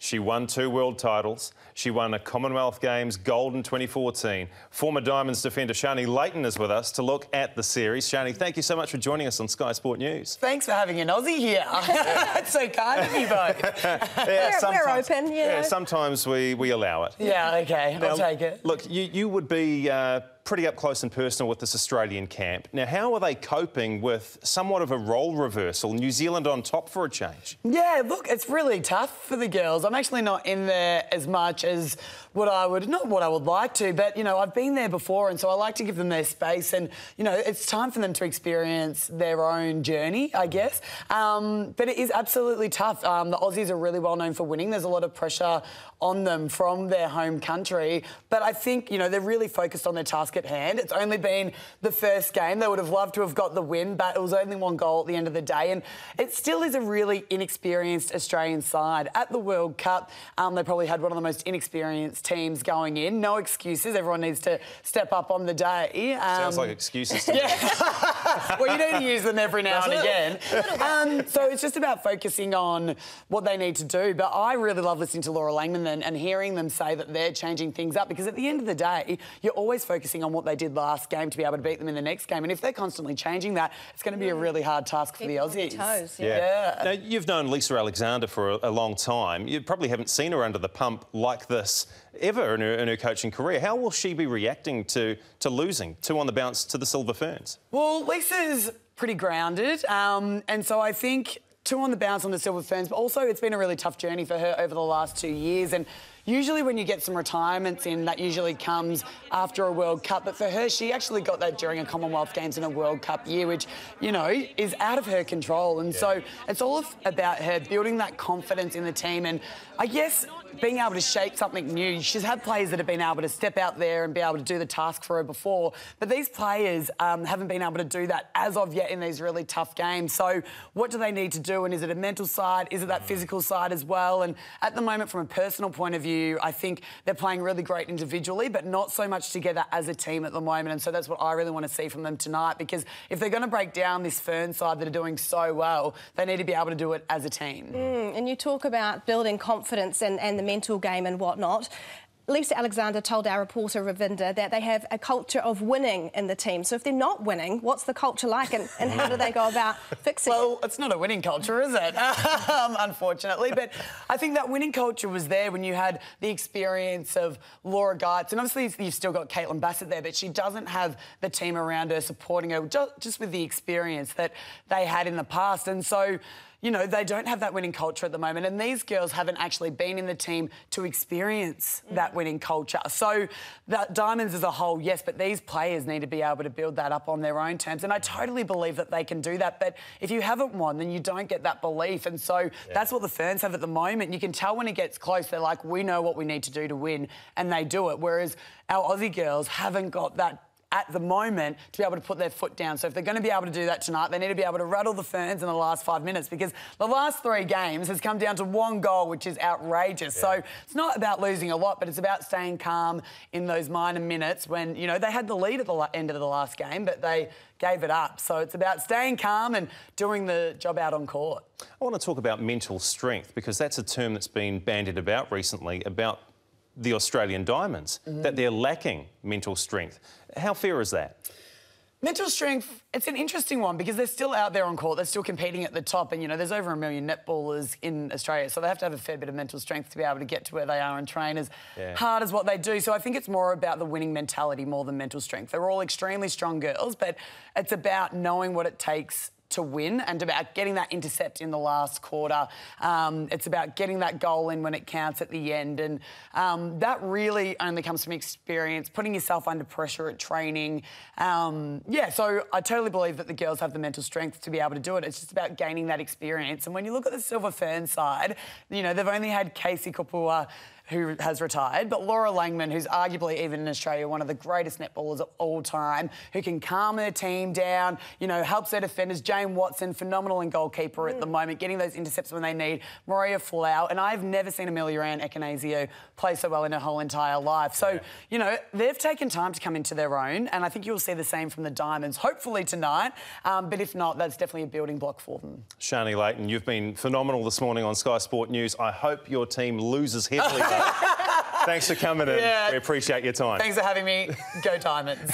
She won 2 world titles. She won a Commonwealth Games gold in 2014. Former Diamonds defender Sharni Layton is with us to look at the series. Sharni, thank you so much for joining us on Sky Sport News. Thanks for having an Aussie here. That's so kind of you both. We're open, yeah. Sometimes we allow it. Yeah, OK, I'll take it. Look, you would be pretty up close and personal with this Australian camp. Now, how are they coping with somewhat of a role reversal? New Zealand on top for a change. Yeah, look, it's really tough for the girls. I'm actually not in there as much as not what I would like to, but, you know, I've been there before, and so I like to give them their space, and, you know, it's time for them to experience their own journey, I guess. But it is absolutely tough. The Aussies are really well known for winning. There's a lot of pressure on them from their home country, but I think, you know, they're really focused on their task at hand. It's only been the first game. They would have loved to have got the win, but it was only 1 goal at the end of the day, and it still is a really inexperienced Australian side. At the World Cup, they probably had one of the most inexperienced teams going in. No excuses. Everyone needs to step up on the day. Sounds like excuses to me. Yeah. Well, you need to use them every now and again. So it's just about focusing on what they need to do. But I really love listening to Laura Langman and hearing them say that they're changing things up, because at the end of the day, you're always focusing on what they did last game to be able to beat them in the next game. And if they're constantly changing that, it's going to be a really hard task for the Aussies. Toes, yeah. Now, you've known Lisa Alexander for a long time. You probably haven't seen her under the pump like this ever in her coaching career. How will she be reacting to losing 2 on the bounce to the Silver Ferns? Well, Lisa's pretty grounded, and so I think 2 on the bounce on the Silver Ferns, but also it's been a really tough journey for her over the last 2 years. And usually when you get some retirements in, that usually comes after a World Cup. But for her, she actually got that during a Commonwealth Games and a World Cup year, which, you know, is out of her control. And so it's all about her building that confidence in the team, and I guess being able to shape something new. She's had players that have been able to step out there and be able to do the task for her before, but these players haven't been able to do that as of yet in these really tough games. So what do they need to do? And is it a mental side? Is it that physical side as well? And at the moment, from a personal point of view, I think they're playing really great individually, but not so much together as a team at the moment. And so that's what I really want to see from them tonight, because if they're going to break down this Fern side that are doing so well, they need to be able to do it as a team. And you talk about building confidence and the mental game and whatnot. Lisa Alexander told our reporter Ravinda that they have a culture of winning in the team. So if they're not winning, what's the culture like, and how do they go about fixing it? Well, it's not a winning culture, is it? Unfortunately. But I think that winning culture was there when you had the experience of Laura Geitz. And obviously you've still got Caitlin Bassett there, but she doesn't have the team around her supporting her, just with the experience that they had in the past. And so, you know, they don't have that winning culture at the moment, and these girls haven't actually been in the team to experience that winning culture. So the Diamonds as a whole, yes, but these players need to be able to build that up on their own terms, and I totally believe that they can do that. But if you haven't won, then you don't get that belief, and so that's what the Ferns have at the moment. You can tell when it gets close, they're like, we know what we need to do to win, and they do it, whereas our Aussie girls haven't got that at the moment to be able to put their foot down. So if they're going to be able to do that tonight, they need to be able to rattle the Ferns in the last 5 minutes, because the last 3 games has come down to 1 goal, which is outrageous. So it's not about losing a lot, but it's about staying calm in those minor minutes when, you know, they had the lead at the end of the last game, but they gave it up. So it's about staying calm and doing the job out on court. I want to talk about mental strength, because that's a term that's been bandied about recently about the Australian Diamonds, that they're lacking mental strength. How fair is that? Mental strength, it's an interesting one, because they're still out there on court, they're still competing at the top, and, you know, there's over 1 million netballers in Australia, so they have to have a fair bit of mental strength to be able to get to where they are and train as hard as what they do. So I think it's more about the winning mentality more than mental strength. They're all extremely strong girls, but it's about knowing what it takes to win and about getting that intercept in the last quarter. It's about getting that goal in when it counts at the end, and that really only comes from experience, putting yourself under pressure at training. So I totally believe that the girls have the mental strength to be able to do it. It's just about gaining that experience. And when you look at the Silver Fern side, you know, they've only had Casey Kapua who has retired, but Laura Langman, who's arguably, even in Australia, one of the greatest netballers of all time, who can calm her team down, you know, helps their defenders. Jane Watson, phenomenal in goalkeeper at the moment, getting those intercepts when they need. Maria Folau, and I've never seen Amelia Ann Ekenasio play so well in her whole entire life. So, you know, they've taken time to come into their own, and I think you'll see the same from the Diamonds, hopefully tonight, but if not, that's definitely a building block for them. Sharni Layton, you've been phenomenal this morning on Sky Sport News. I hope your team loses heavily. Thanks for coming in. We appreciate your time. Thanks for having me. Go Diamonds.